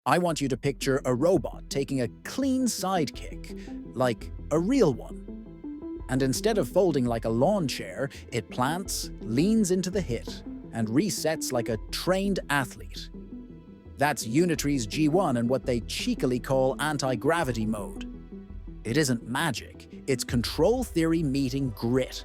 I want you to picture a robot taking a clean sidekick, like a real one. And instead of folding like a lawn chair, it plants, leans into the hit, and resets like a trained athlete. That's Unitree's G1 and what they cheekily call anti-gravity mode. It isn't magic, it's control theory meeting grit.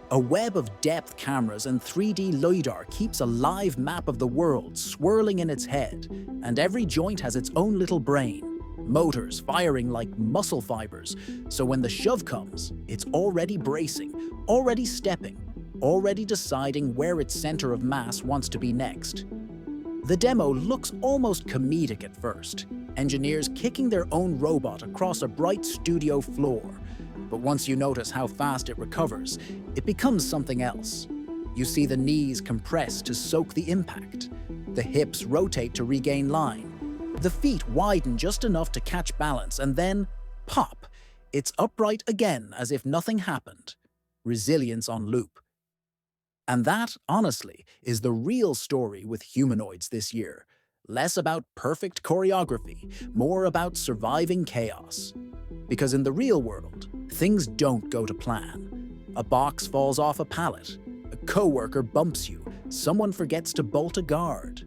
A web of depth cameras and 3D LiDAR keeps a live map of the world swirling in its head, and every joint has its own little brain, motors firing like muscle fibers, so when the shove comes, it's already bracing, already stepping, already deciding where its center of mass wants to be next. The demo looks almost comedic at first, engineers kicking their own robot across a bright studio floor. But once you notice how fast it recovers, it becomes something else. You see the knees compress to soak the impact, the hips rotate to regain line, the feet widen just enough to catch balance, and then, pop, it's upright again as if nothing happened. Resilience on loop. And that, honestly, is the real story with humanoids this year. Less about perfect choreography, more about surviving chaos. Because in the real world, things don't go to plan. A box falls off a pallet, a coworker bumps you, someone forgets to bolt a guard.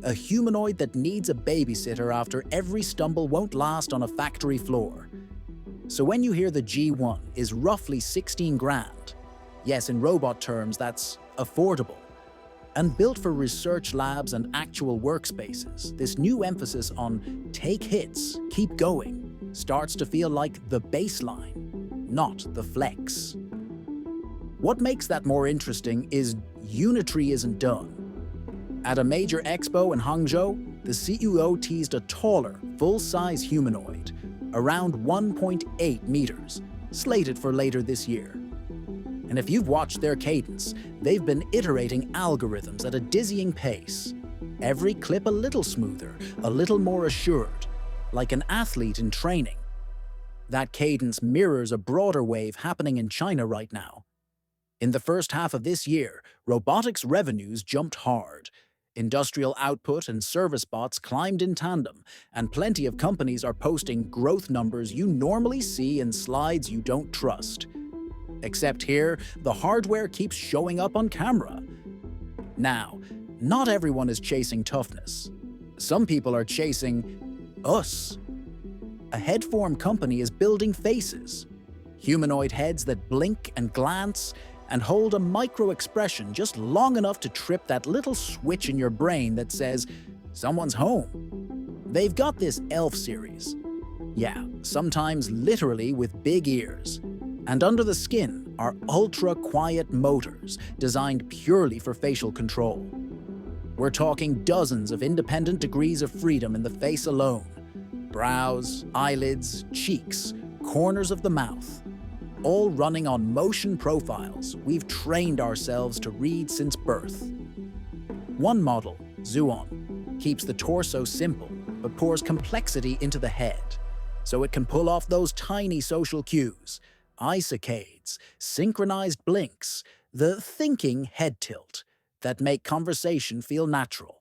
A humanoid that needs a babysitter after every stumble won't last on a factory floor. So when you hear the G1 is roughly 16 grand, yes, in robot terms, that's affordable. And built for research labs and actual workspaces, this new emphasis on take hits, keep going, starts to feel like the baseline, not the flex. What makes that more interesting is Unitree isn't done. At a major expo in Hangzhou, the CEO teased a taller, full-size humanoid, around 1.8 meters, slated for later this year. And if you've watched their cadence, they've been iterating algorithms at a dizzying pace. Every clip a little smoother, a little more assured, like an athlete in training. That cadence mirrors a broader wave happening in China right now. In the first half of this year, robotics revenues jumped hard. Industrial output and service bots climbed in tandem, and plenty of companies are posting growth numbers you normally see in slides you don't trust. Except here, the hardware keeps showing up on camera. Now, not everyone is chasing toughness. Some people are chasing us. AheadForm company is building faces. Humanoid heads that blink and glance and hold a micro-expression just long enough to trip that little switch in your brain that says, someone's home. They've got this ELF series. Yeah, sometimes literally with big ears. And under the skin are ultra-quiet motors designed purely for facial control. We're talking dozens of independent degrees of freedom in the face alone. Brows, eyelids, cheeks, corners of the mouth. All running on motion profiles we've trained ourselves to read since birth. One model, Zuon, keeps the torso simple but pours complexity into the head, so it can pull off those tiny social cues, eye saccades, synchronized blinks, the thinking head tilt that make conversation feel natural.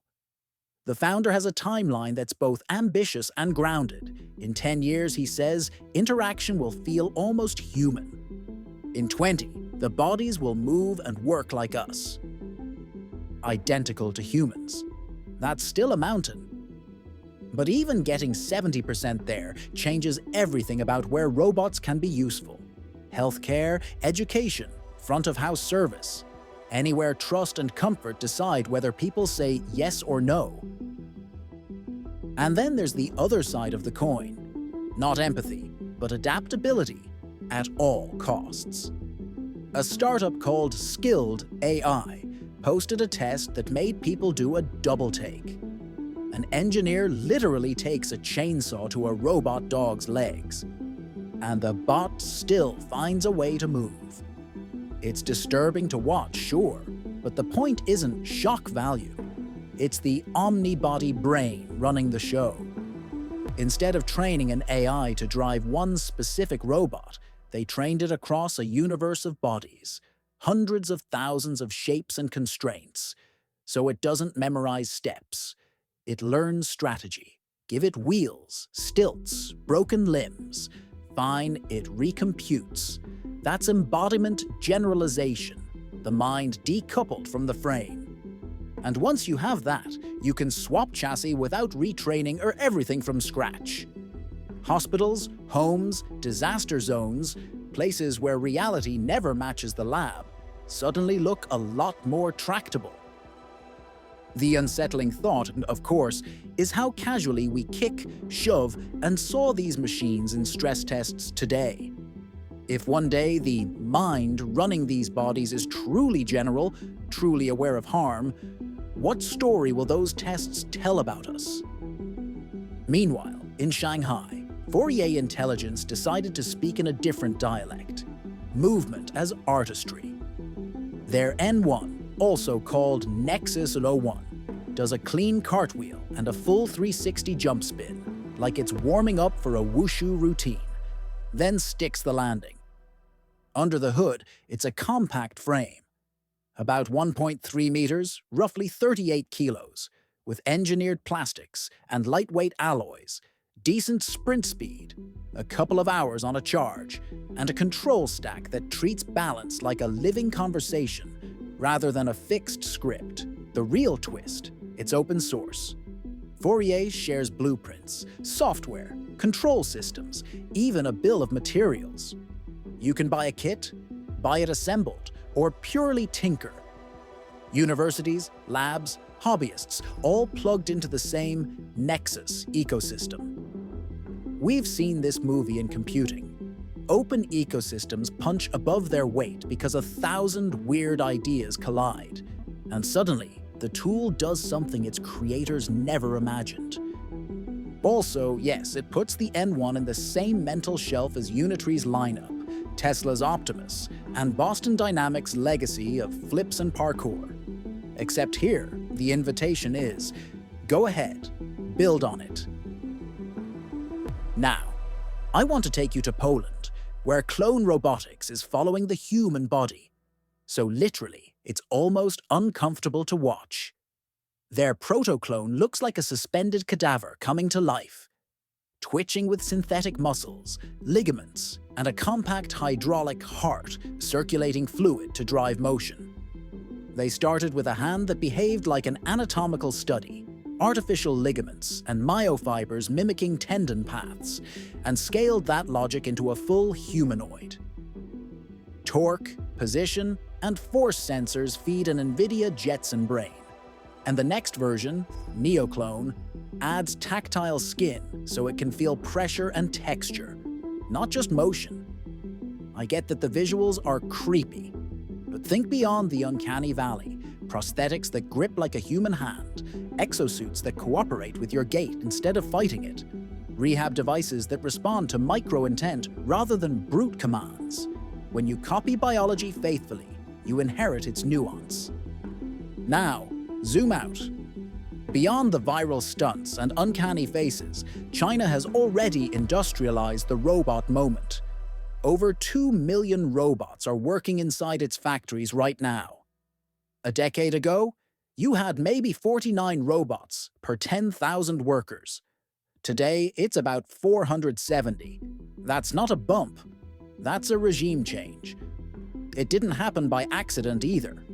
The founder has a timeline that's both ambitious and grounded. In 10 years, he says, interaction will feel almost human. In 20, the bodies will move and work like us. Identical to humans. That's still a mountain. But even getting 70% there changes everything about where robots can be useful. Healthcare, education, front-of-house service. Anywhere trust and comfort decide whether people say yes or no. And then there's the other side of the coin. Not empathy, but adaptability at all costs. A startup called Skilled AI posted a test that made people do a double take. An engineer literally takes a chainsaw to a robot dog's legs, and the bot still finds a way to move. It's disturbing to watch, sure, but the point isn't shock value. It's the omnibody brain running the show. Instead of training an AI to drive one specific robot, they trained it across a universe of bodies, hundreds of thousands of shapes and constraints, so it doesn't memorize steps. it learns strategy. Give it wheels, stilts, broken limbs. Fine, it recomputes. That's embodiment generalization, the mind decoupled from the frame. And once you have that, you can swap chassis without retraining or everything from scratch. Hospitals, homes, disaster zones, places where reality never matches the lab, suddenly look a lot more tractable. The unsettling thought, of course, is how casually we kick, shove, and saw these machines in stress tests today. If one day the mind running these bodies is truly general, truly aware of harm, what story will those tests tell about us? Meanwhile, in Shanghai, Fourier Intelligence decided to speak in a different dialect: movement as artistry. Their N1, also called Nexus 01, does a clean cartwheel and a full 360 jump spin, like it's warming up for a wushu routine, then sticks the landing. Under the hood, it's a compact frame, about 1.3 meters, roughly 38 kilos, with engineered plastics and lightweight alloys, decent sprint speed, a couple of hours on a charge, and a control stack that treats balance like a living conversation rather than a fixed script. The real twist, it's open source. Fourier shares blueprints, software, control systems, even a bill of materials. You can buy a kit, buy it assembled, or purely tinker. Universities, labs, hobbyists, all plugged into the same Nexus ecosystem. We've seen this movie in computing. Open ecosystems punch above their weight because 1,000 weird ideas collide, and suddenly, the tool does something its creators never imagined. Also, yes, it puts the N1 in the same mental shelf as Unitree's lineup, Tesla's Optimus, and Boston Dynamics' legacy of flips and parkour. Except here, the invitation is, go ahead, build on it. Now, I want to take you to Poland, where Clone Robotics is following the human body. So literally, it's almost uncomfortable to watch. Their proto-clone looks like a suspended cadaver coming to life, twitching with synthetic muscles, ligaments, and a compact hydraulic heart circulating fluid to drive motion. They started with a hand that behaved like an anatomical study, artificial ligaments and myofibers mimicking tendon paths, and scaled that logic into a full humanoid. Torque, position, and force sensors feed an NVIDIA Jetson brain. And the next version, NeoClone, adds tactile skin so it can feel pressure and texture, not just motion. I get that the visuals are creepy, but think beyond the uncanny valley. Prosthetics that grip like a human hand, exosuits that cooperate with your gait instead of fighting it, rehab devices that respond to micro-intent rather than brute commands. When you copy biology faithfully, you inherit its nuance. Now, zoom out. Beyond the viral stunts and uncanny faces, China has already industrialized the robot moment. Over 2 million robots are working inside its factories right now. A decade ago, you had maybe 49 robots per 10,000 workers. Today, it's about 470. That's not a bump. That's a regime change. It didn't happen by accident either.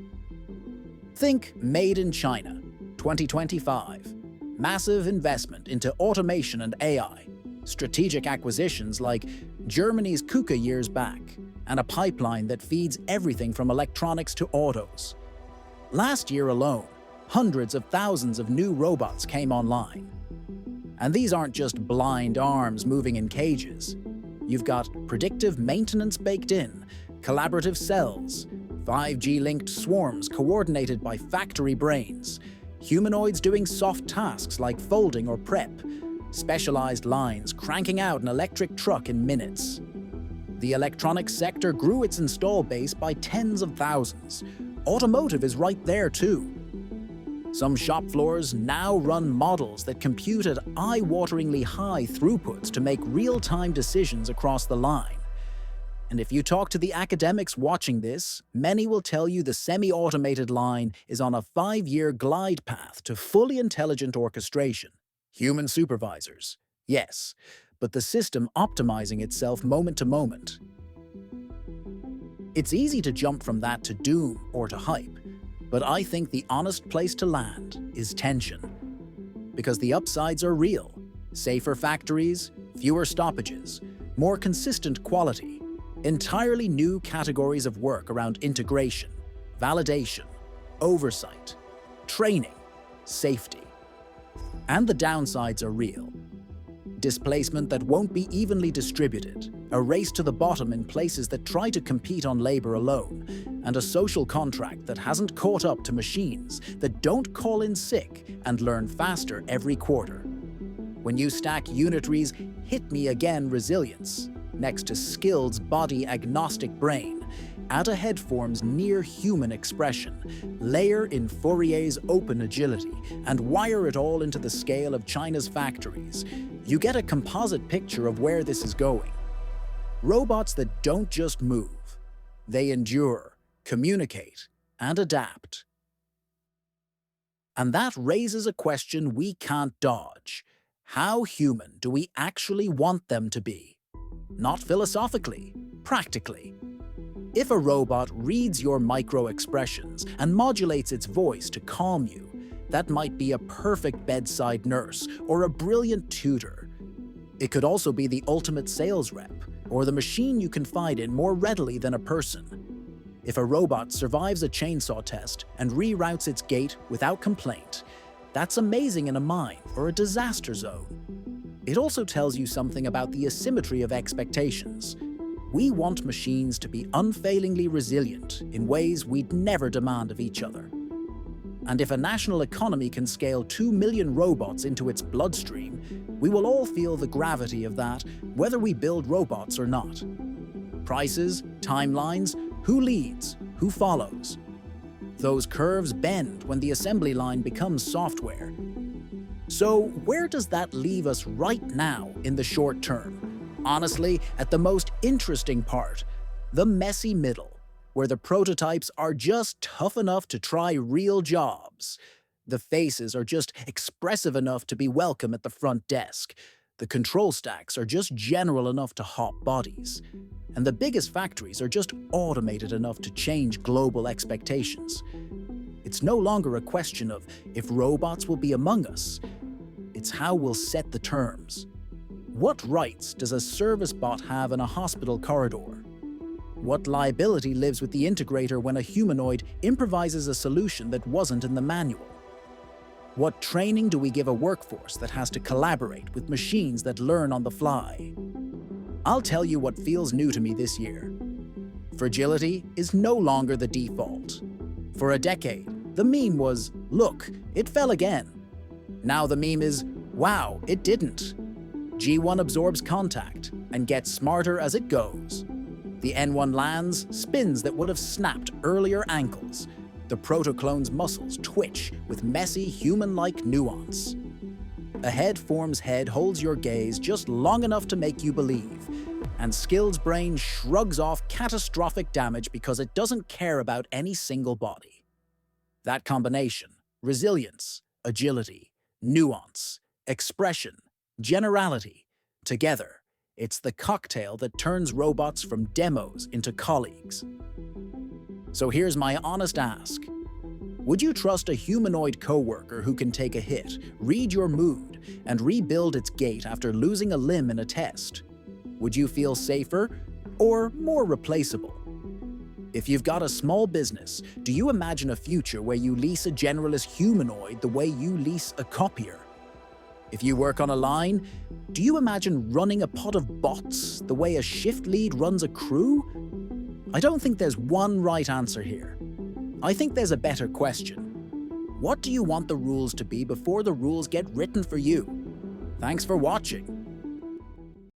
Think Made in China, 2025. Massive investment into automation and AI. Strategic acquisitions like Germany's KUKA years back, and a pipeline that feeds everything from electronics to autos. Last year alone, hundreds of thousands of new robots came online. And these aren't just blind arms moving in cages. You've got predictive maintenance baked in, collaborative cells, 5G-linked swarms coordinated by factory brains, humanoids doing soft tasks like folding or prep, specialized lines cranking out an electric truck in minutes. The electronics sector grew its install base by tens of thousands. Automotive is right there too. Some shop floors now run models that compute at eye-wateringly high throughputs to make real-time decisions across the line. And if you talk to the academics watching this, many will tell you the semi-automated line is on a 5-year glide path to fully intelligent orchestration. Human supervisors, yes, but the system optimizing itself moment to moment. It's easy to jump from that to doom or to hype, but I think the honest place to land is tension. Because the upsides are real. Safer factories, fewer stoppages, more consistent quality, entirely new categories of work around integration, validation, oversight, training, safety. And the downsides are real. Displacement that won't be evenly distributed, a race to the bottom in places that try to compete on labor alone, and a social contract that hasn't caught up to machines that don't call in sick and learn faster every quarter. When you stack Unitree's "hit me again" resilience next to Skilled's body-agnostic brain, add AheadForm's near-human expression, layer in Fourier's open agility, and wire it all into the scale of China's factories, you get a composite picture of where this is going. Robots that don't just move, they endure, communicate, and adapt. And that raises a question we can't dodge. How human do we actually want them to be? Not philosophically, practically. If a robot reads your micro-expressions and modulates its voice to calm you, that might be a perfect bedside nurse or a brilliant tutor. It could also be the ultimate sales rep, or the machine you confide in more readily than a person. If a robot survives a chainsaw test and reroutes its gait without complaint, that's amazing in a mine or a disaster zone. It also tells you something about the asymmetry of expectations. We want machines to be unfailingly resilient in ways we'd never demand of each other. And if a national economy can scale 2 million robots into its bloodstream, we will all feel the gravity of that, whether we build robots or not. Prices, timelines, who leads, who follows. Those curves bend when the assembly line becomes software. So where does that leave us right now in the short term? Honestly, at the most interesting part, the messy middle, where the prototypes are just tough enough to try real jobs. The faces are just expressive enough to be welcome at the front desk. The control stacks are just general enough to hop bodies. And the biggest factories are just automated enough to change global expectations. It's no longer a question of if robots will be among us. It's how we'll set the terms. What rights does a service bot have in a hospital corridor? What liability lives with the integrator when a humanoid improvises a solution that wasn't in the manual? What training do we give a workforce that has to collaborate with machines that learn on the fly? I'll tell you what feels new to me this year. Fragility is no longer the default. For a decade, the meme was, "Look, it fell again." Now the meme is, "Wow, it didn't." G1 absorbs contact and gets smarter as it goes. The N1 lands spins that would have snapped earlier ankles. The protoclone's muscles twitch with messy human-like nuance. AheadForm's head holds your gaze just long enough to make you believe, and Skilled's brain shrugs off catastrophic damage because it doesn't care about any single body. That combination, resilience, agility, nuance, expression, generality, together, it's the cocktail that turns robots from demos into colleagues. So here's my honest ask. Would you trust a humanoid coworker who can take a hit, read your mood, and rebuild its gait after losing a limb in a test? Would you feel safer or more replaceable? If you've got a small business, do you imagine a future where you lease a generalist humanoid the way you lease a copier? If you work on a line, do you imagine running a pod of bots the way a shift lead runs a crew? I don't think there's one right answer here. I think there's a better question. What do you want the rules to be before the rules get written for you? Thanks for watching.